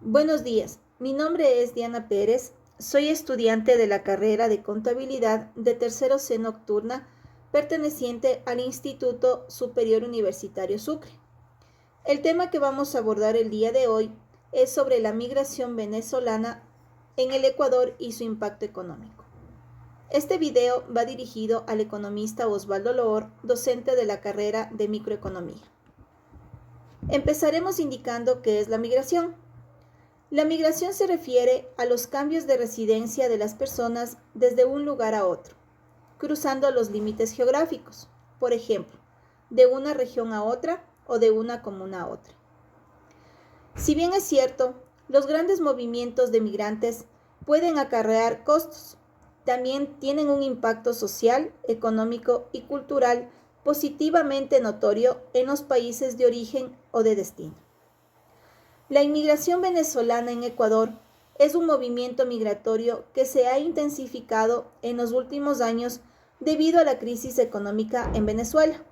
Buenos días, mi nombre es Diana Pérez, soy estudiante de la carrera de Contabilidad de tercero C nocturna perteneciente al Instituto Superior Universitario Sucre. El tema que vamos a abordar el día de hoy es sobre la migración venezolana en el Ecuador y su impacto económico. Este video va dirigido al economista Osvaldo Loor, docente de la carrera de Microeconomía. Empezaremos indicando qué es la migración. La migración se refiere a los cambios de residencia de las personas desde un lugar a otro, cruzando los límites geográficos, por ejemplo, de una región a otra o de una comuna a otra. Si bien es cierto, los grandes movimientos de migrantes pueden acarrear costos, también tienen un impacto social, económico y cultural positivamente notorio en los países de origen o de destino. La inmigración venezolana en Ecuador es un movimiento migratorio que se ha intensificado en los últimos años debido a la crisis económica en Venezuela.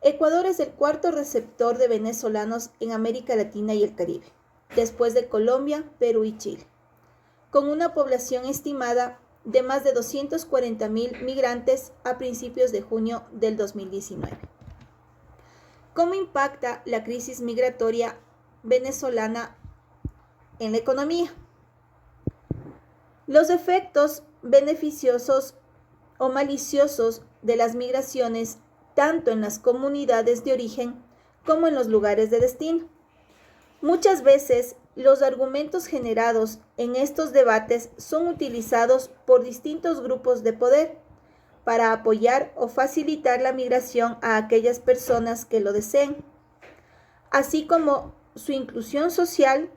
Ecuador es el cuarto receptor de venezolanos en América Latina y el Caribe, después de Colombia, Perú y Chile, con una población estimada de más de 240,000 migrantes a principios de junio del 2019. ¿Cómo impacta la crisis migratoria venezolana en la economía? Los efectos beneficiosos o maliciosos de las migraciones, tanto en las comunidades de origen como en los lugares de destino. Muchas veces los argumentos generados en estos debates son utilizados por distintos grupos de poder para apoyar o facilitar la migración a aquellas personas que lo deseen, así como su inclusión social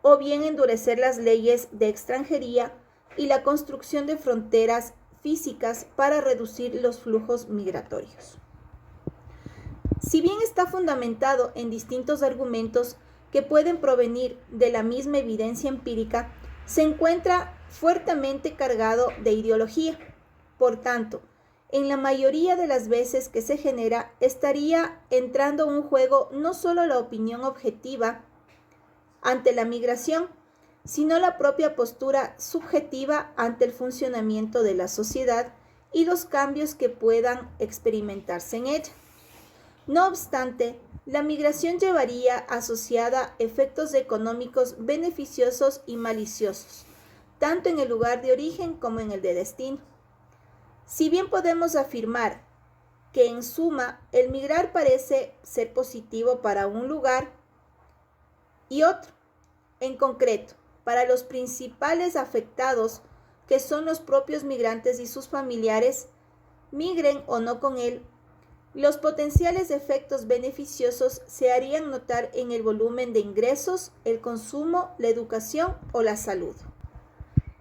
o bien endurecer las leyes de extranjería y la construcción de fronteras físicas para reducir los flujos migratorios. Si bien está fundamentado en distintos argumentos que pueden provenir de la misma evidencia empírica, se encuentra fuertemente cargado de ideología. Por tanto, en la mayoría de las veces que se genera, estaría entrando en juego no solo la opinión objetiva ante la migración, sino la propia postura subjetiva ante el funcionamiento de la sociedad y los cambios que puedan experimentarse en ella. No obstante, la migración llevaría asociada efectos económicos beneficiosos y maliciosos, tanto en el lugar de origen como en el de destino. Si bien podemos afirmar que en suma el migrar parece ser positivo para un lugar y otro, en concreto, para los principales afectados, que son los propios migrantes y sus familiares, migren o no con él, los potenciales efectos beneficiosos se harían notar en el volumen de ingresos, el consumo, la educación o la salud.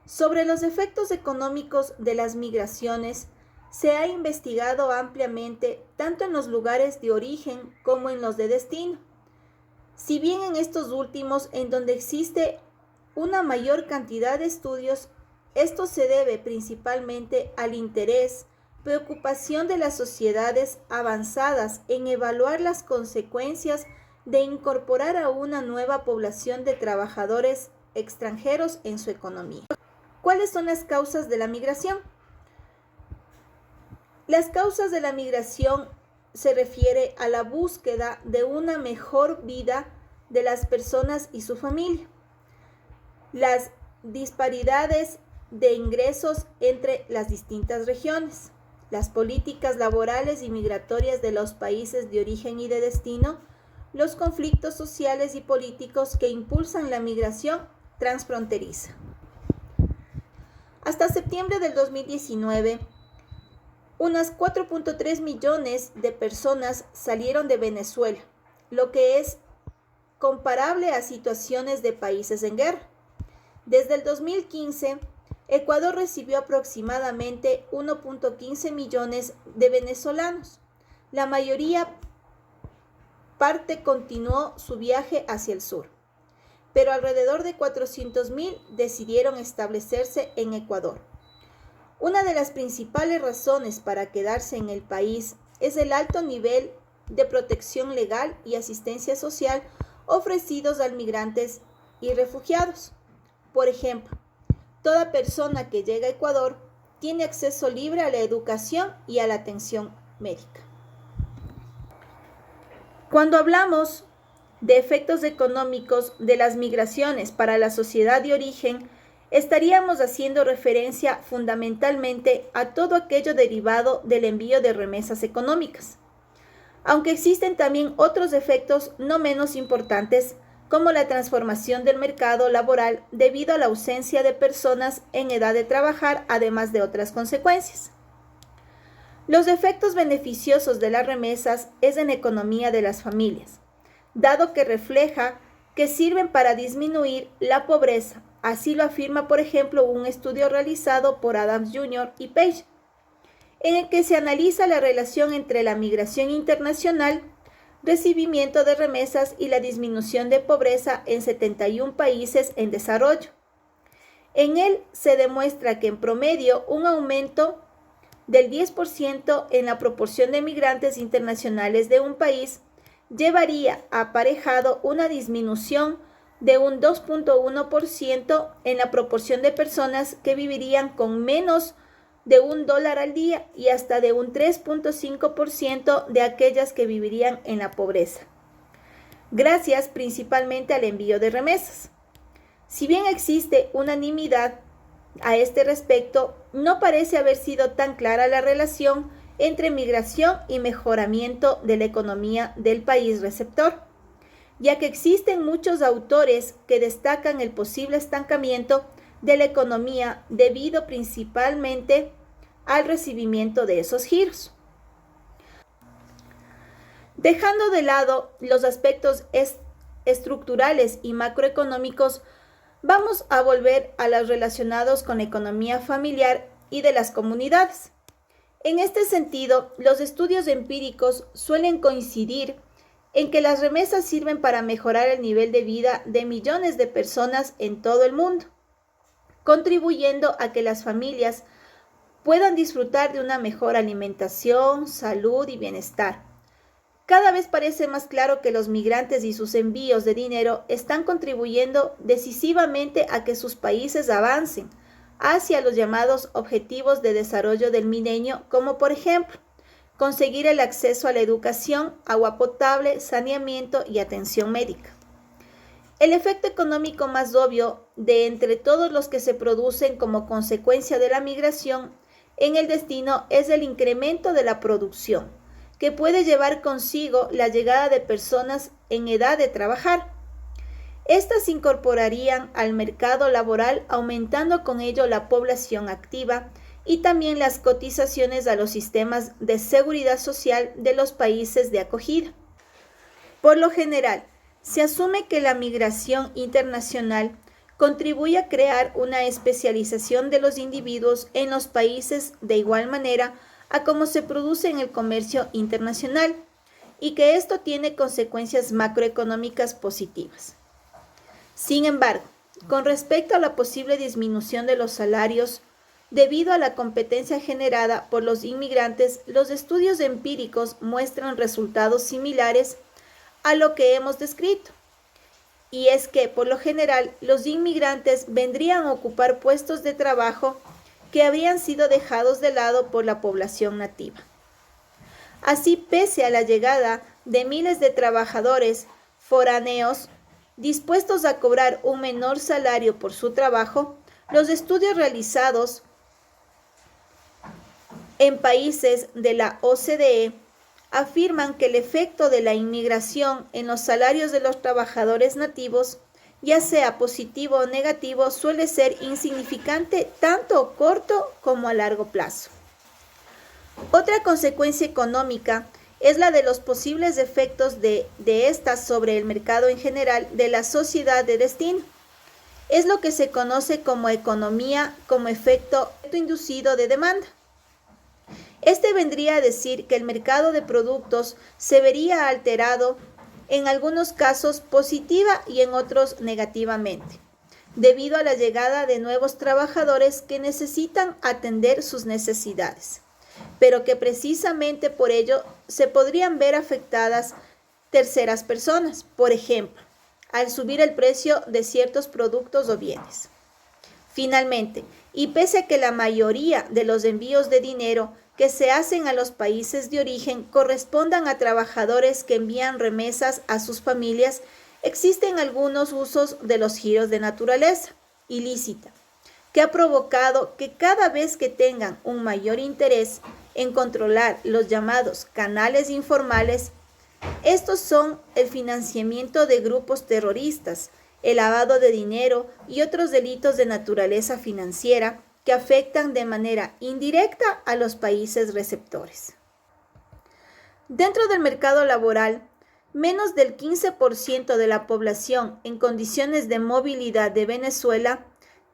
Sobre los efectos económicos de las migraciones, se ha investigado ampliamente tanto en los lugares de origen como en los de destino. Si bien en estos últimos, en donde existe una mayor cantidad de estudios, esto se debe principalmente al interés, preocupación de las sociedades avanzadas en evaluar las consecuencias de incorporar a una nueva población de trabajadores extranjeros en su economía. ¿Cuáles son las causas de la migración? Las causas de la migración se refiere a la búsqueda de una mejor vida de las personas y su familia. Las disparidades de ingresos entre las distintas regiones, las políticas laborales y migratorias de los países de origen y de destino, los conflictos sociales y políticos que impulsan la migración transfronteriza. Hasta septiembre del 2019, unas 4.3 millones de personas salieron de Venezuela, lo que es comparable a situaciones de países en guerra. Desde el 2015, Ecuador recibió aproximadamente 1.15 millones de venezolanos. La mayoría parte continuó su viaje hacia el sur, pero alrededor de 400,000 decidieron establecerse en Ecuador. Una de las principales razones para quedarse en el país es el alto nivel de protección legal y asistencia social ofrecidos a migrantes y refugiados. Por ejemplo, toda persona que llega a Ecuador tiene acceso libre a la educación y a la atención médica. Cuando hablamos de efectos económicos de las migraciones para la sociedad de origen, estaríamos haciendo referencia fundamentalmente a todo aquello derivado del envío de remesas económicas, aunque existen también otros efectos no menos importantes, como la transformación del mercado laboral debido a la ausencia de personas en edad de trabajar, además de otras consecuencias. Los efectos beneficiosos de las remesas es en la economía de las familias, dado que refleja que sirven para disminuir la pobreza. Así lo afirma, por ejemplo, un estudio realizado por Adams Jr. y Page, en el que se analiza la relación entre la migración internacional, recibimiento de remesas y la disminución de pobreza en 71 países en desarrollo. En él se demuestra que en promedio un aumento del 10% en la proporción de migrantes internacionales de un país llevaría aparejado una disminución de un 2.1% en la proporción de personas que vivirían con menos de $1 al día y hasta de un 3.5% de aquellas que vivirían en la pobreza, gracias principalmente al envío de remesas. Si bien existe unanimidad a este respecto, no parece haber sido tan clara la relación entre migración y mejoramiento de la economía del país receptor, ya que existen muchos autores que destacan el posible estancamiento de la economía debido principalmente al recibimiento de esos giros. Dejando de lado los aspectos estructurales y macroeconómicos, vamos a volver a los relacionados con la economía familiar y de las comunidades. En este sentido, los estudios empíricos suelen coincidir en que las remesas sirven para mejorar el nivel de vida de millones de personas en todo el mundo, contribuyendo a que las familias puedan disfrutar de una mejor alimentación, salud y bienestar. Cada vez parece más claro que los migrantes y sus envíos de dinero están contribuyendo decisivamente a que sus países avancen hacia los llamados objetivos de desarrollo del milenio, como por ejemplo, conseguir el acceso a la educación, agua potable, saneamiento y atención médica. El efecto económico más obvio de entre todos los que se producen como consecuencia de la migración en el destino es el incremento de la producción, que puede llevar consigo la llegada de personas en edad de trabajar. Estas se incorporarían al mercado laboral, aumentando con ello la población activa y también las cotizaciones a los sistemas de seguridad social de los países de acogida. Por lo general, se asume que la migración internacional contribuye a crear una especialización de los individuos en los países de igual manera a cómo se produce en el comercio internacional y que esto tiene consecuencias macroeconómicas positivas. Sin embargo, con respecto a la posible disminución de los salarios debido a la competencia generada por los inmigrantes, los estudios empíricos muestran resultados similares a lo que hemos descrito. Y es que, por lo general, los inmigrantes vendrían a ocupar puestos de trabajo que habrían sido dejados de lado por la población nativa. Así, pese a la llegada de miles de trabajadores foráneos dispuestos a cobrar un menor salario por su trabajo, los estudios realizados en países de la OCDE afirman que el efecto de la inmigración en los salarios de los trabajadores nativos, ya sea positivo o negativo, suele ser insignificante tanto a corto como a largo plazo. Otra consecuencia económica es la de los posibles efectos de estas sobre el mercado en general de la sociedad de destino. Es lo que se conoce como economía como efecto inducido de demanda. Este vendría a decir que el mercado de productos se vería alterado en algunos casos positiva y en otros negativamente, debido a la llegada de nuevos trabajadores que necesitan atender sus necesidades, pero que precisamente por ello se podrían ver afectadas terceras personas. Por ejemplo, al subir el precio de ciertos productos o bienes. Finalmente, y pese a que la mayoría de los envíos de dinero que se hacen a los países de origen correspondan a trabajadores que envían remesas a sus familias, existen algunos usos de los giros de naturaleza ilícita, que ha provocado que cada vez que tengan un mayor interés en controlar los llamados canales informales, estos son el financiamiento de grupos terroristas, el lavado de dinero y otros delitos de naturaleza financiera que afectan de manera indirecta a los países receptores. Dentro del mercado laboral, menos del 15% de la población en condiciones de movilidad de Venezuela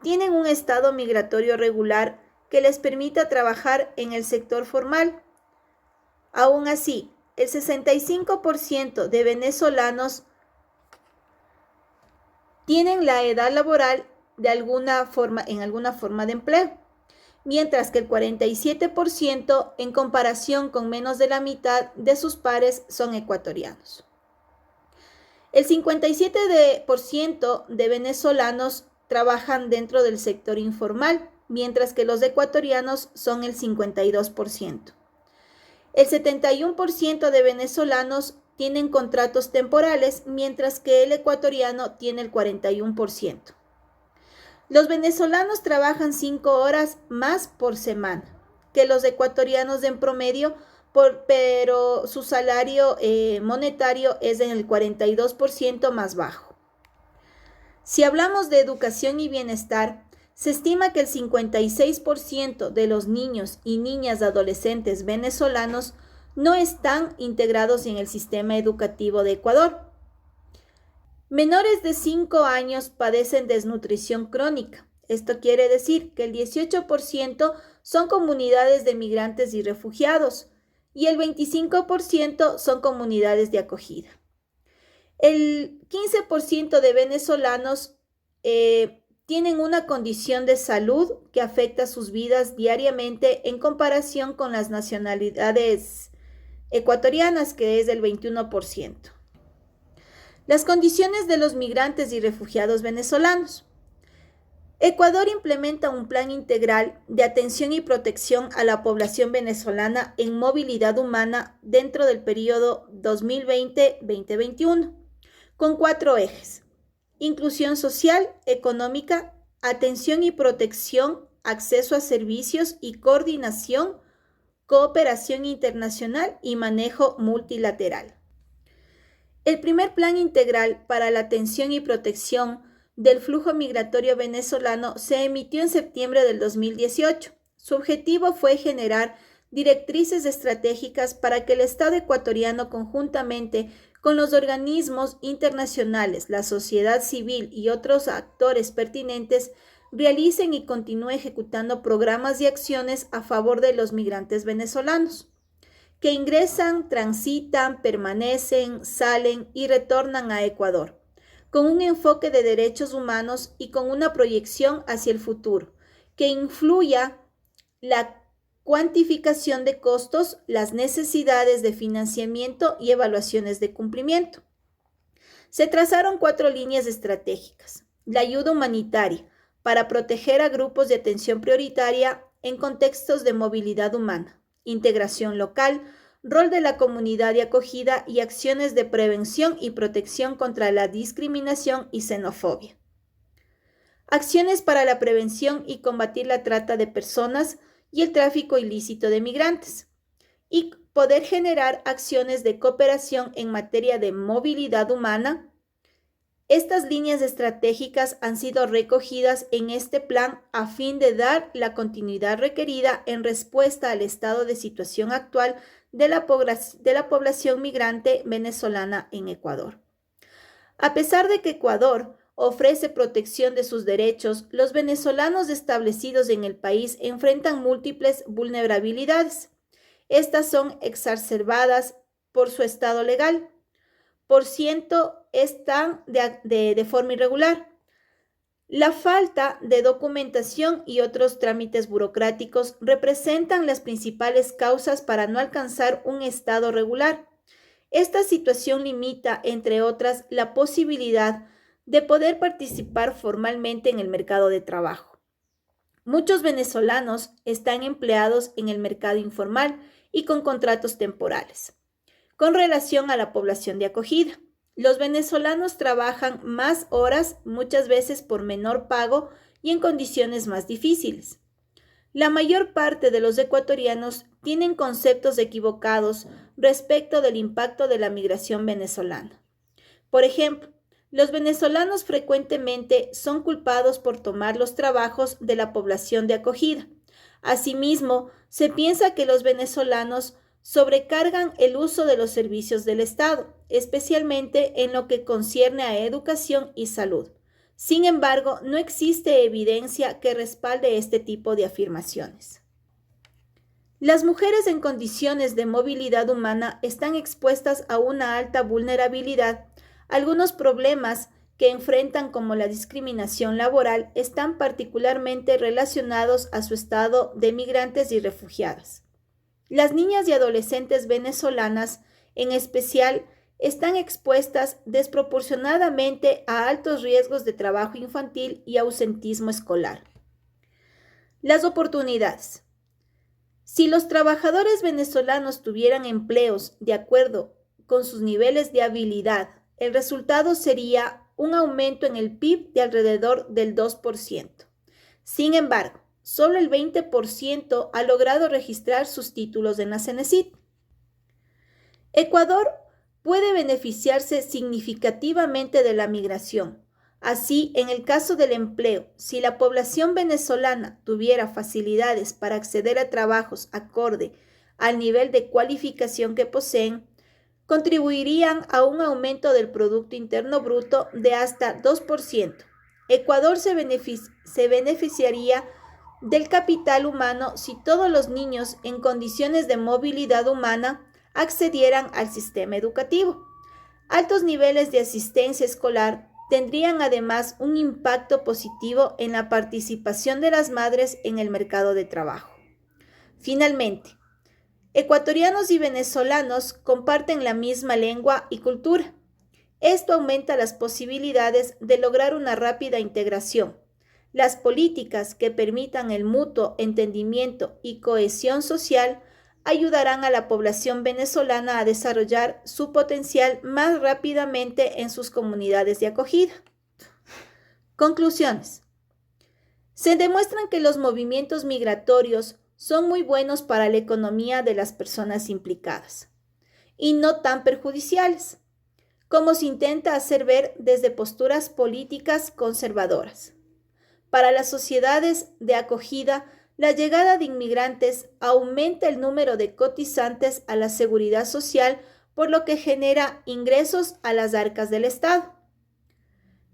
tienen un estado migratorio regular que les permita trabajar en el sector formal. Aún así, el 65% de venezolanos tienen la edad laboral en alguna forma de empleo, mientras que el 47% en comparación con menos de la mitad de sus pares son ecuatorianos. El 57% de venezolanos trabajan dentro del sector informal, mientras que los ecuatorianos son el 52%. El 71% de venezolanos tienen contratos temporales, mientras que el ecuatoriano tiene el 41%. Los venezolanos trabajan 5 horas más por semana que los ecuatorianos en promedio, pero su salario monetario es en el 42% más bajo. Si hablamos de educación y bienestar, se estima que el 56% de los niños y niñas adolescentes venezolanos no están integrados en el sistema educativo de Ecuador. Menores de 5 años padecen desnutrición crónica. Esto quiere decir que el 18% son comunidades de migrantes y refugiados y el 25% son comunidades de acogida. El 15% de venezolanos tienen una condición de salud que afecta sus vidas diariamente en comparación con las nacionalidades ecuatorianas, que es del 21%. Las condiciones de los migrantes y refugiados venezolanos. Ecuador implementa un plan integral de atención y protección a la población venezolana en movilidad humana dentro del periodo 2020-2021, con 4 ejes: inclusión social, económica, atención y protección, acceso a servicios y coordinación, cooperación internacional y manejo multilateral. El primer plan integral para la atención y protección del flujo migratorio venezolano se emitió en septiembre del 2018. Su objetivo fue generar directrices estratégicas para que el Estado ecuatoriano, conjuntamente con los organismos internacionales, la sociedad civil y otros actores pertinentes, realicen y continúen ejecutando programas y acciones a favor de los migrantes venezolanos que ingresan, transitan, permanecen, salen y retornan a Ecuador, con un enfoque de derechos humanos y con una proyección hacia el futuro, que influya la cuantificación de costos, las necesidades de financiamiento y evaluaciones de cumplimiento. Se trazaron 4 líneas estratégicas: la ayuda humanitaria, para proteger a grupos de atención prioritaria en contextos de movilidad humana; integración local, rol de la comunidad de acogida y acciones de prevención y protección contra la discriminación y xenofobia; acciones para la prevención y combatir la trata de personas y el tráfico ilícito de migrantes; y poder generar acciones de cooperación en materia de movilidad humana. Estas líneas estratégicas han sido recogidas en este plan a fin de dar la continuidad requerida en respuesta al estado de situación actual de la población migrante venezolana en Ecuador. A pesar de que Ecuador ofrece protección de sus derechos, los venezolanos establecidos en el país enfrentan múltiples vulnerabilidades. Estas son exacerbadas por su estado legal. Por ciento están de forma irregular. La falta de documentación y otros trámites burocráticos representan las principales causas para no alcanzar un estado regular. Esta situación limita, entre otras, la posibilidad de poder participar formalmente en el mercado de trabajo. Muchos venezolanos están empleados en el mercado informal y con contratos temporales. Con relación a la población de acogida, los venezolanos trabajan más horas, muchas veces por menor pago y en condiciones más difíciles. La mayor parte de los ecuatorianos tienen conceptos equivocados respecto del impacto de la migración venezolana. Por ejemplo, los venezolanos frecuentemente son culpados por tomar los trabajos de la población de acogida. Asimismo, se piensa que los venezolanos sobrecargan el uso de los servicios del Estado, especialmente en lo que concierne a educación y salud. Sin embargo, no existe evidencia que respalde este tipo de afirmaciones. Las mujeres en condiciones de movilidad humana están expuestas a una alta vulnerabilidad. Algunos problemas que enfrentan, como la discriminación laboral, están particularmente relacionados a su estado de migrantes y refugiadas. Las niñas y adolescentes venezolanas, en especial, están expuestas desproporcionadamente a altos riesgos de trabajo infantil y ausentismo escolar. Las oportunidades. Si los trabajadores venezolanos tuvieran empleos de acuerdo con sus niveles de habilidad, el resultado sería un aumento en el PIB de alrededor del 2%. Sin embargo, solo el 20% ha logrado registrar sus títulos en la Cenecit. Ecuador puede beneficiarse significativamente de la migración. Así, en el caso del empleo, si la población venezolana tuviera facilidades para acceder a trabajos acorde al nivel de cualificación que poseen, contribuirían a un aumento del Producto Interno Bruto de hasta 2%. Ecuador se beneficiaría del capital humano si todos los niños en condiciones de movilidad humana accedieran al sistema educativo. Altos niveles de asistencia escolar tendrían además un impacto positivo en la participación de las madres en el mercado de trabajo. Finalmente, ecuatorianos y venezolanos comparten la misma lengua y cultura. Esto aumenta las posibilidades de lograr una rápida integración. Las políticas que permitan el mutuo entendimiento y cohesión social ayudarán a la población venezolana a desarrollar su potencial más rápidamente en sus comunidades de acogida. Conclusiones. Se demuestran que los movimientos migratorios son muy buenos para la economía de las personas implicadas y no tan perjudiciales, como se intenta hacer ver desde posturas políticas conservadoras. Para las sociedades de acogida, la llegada de inmigrantes aumenta el número de cotizantes a la seguridad social, por lo que genera ingresos a las arcas del Estado.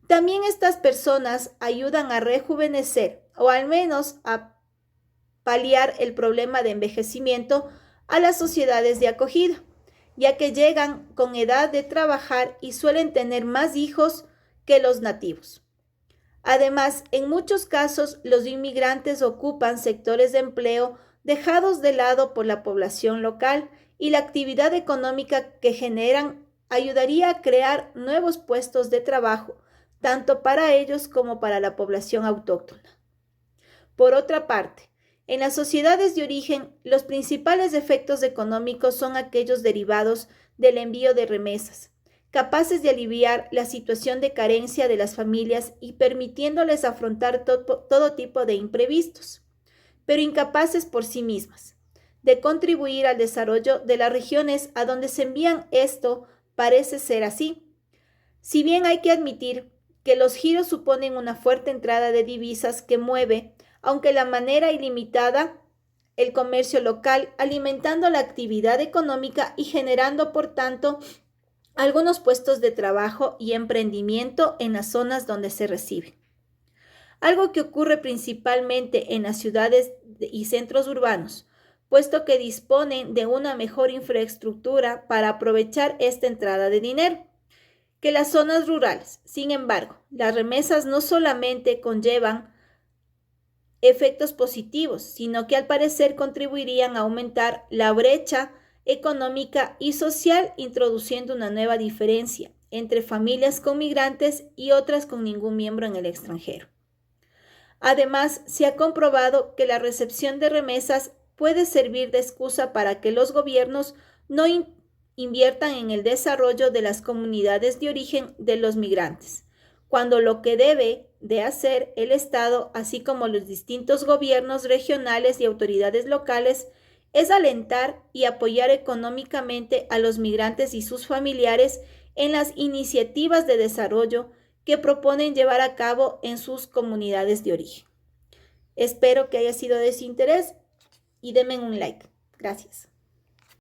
También estas personas ayudan a rejuvenecer o al menos a paliar el problema de envejecimiento a las sociedades de acogida, ya que llegan con edad de trabajar y suelen tener más hijos que los nativos. Además, en muchos casos, los inmigrantes ocupan sectores de empleo dejados de lado por la población local y la actividad económica que generan ayudaría a crear nuevos puestos de trabajo, tanto para ellos como para la población autóctona. Por otra parte, en las sociedades de origen, los principales efectos económicos son aquellos derivados del envío de remesas, capaces de aliviar la situación de carencia de las familias y permitiéndoles afrontar todo tipo de imprevistos, pero incapaces por sí mismas de contribuir al desarrollo de las regiones a donde se envían. Esto parece ser así. Si bien hay que admitir que los giros suponen una fuerte entrada de divisas que mueve, aunque de manera ilimitada, el comercio local, alimentando la actividad económica y generando, por tanto, algunos puestos de trabajo y emprendimiento en las zonas donde se reciben. Algo que ocurre principalmente en las ciudades y centros urbanos, puesto que disponen de una mejor infraestructura para aprovechar esta entrada de dinero que las zonas rurales. Sin embargo, las remesas no solamente conllevan efectos positivos, sino que al parecer contribuirían a aumentar la brecha económica y social, introduciendo una nueva diferencia entre familias con migrantes y otras con ningún miembro en el extranjero. Además, se ha comprobado que la recepción de remesas puede servir de excusa para que los gobiernos no inviertan en el desarrollo de las comunidades de origen de los migrantes, cuando lo que debe de hacer el Estado, así como los distintos gobiernos regionales y autoridades locales, es alentar y apoyar económicamente a los migrantes y sus familiares en las iniciativas de desarrollo que proponen llevar a cabo en sus comunidades de origen. Espero que haya sido de su interés y denme un like. Gracias.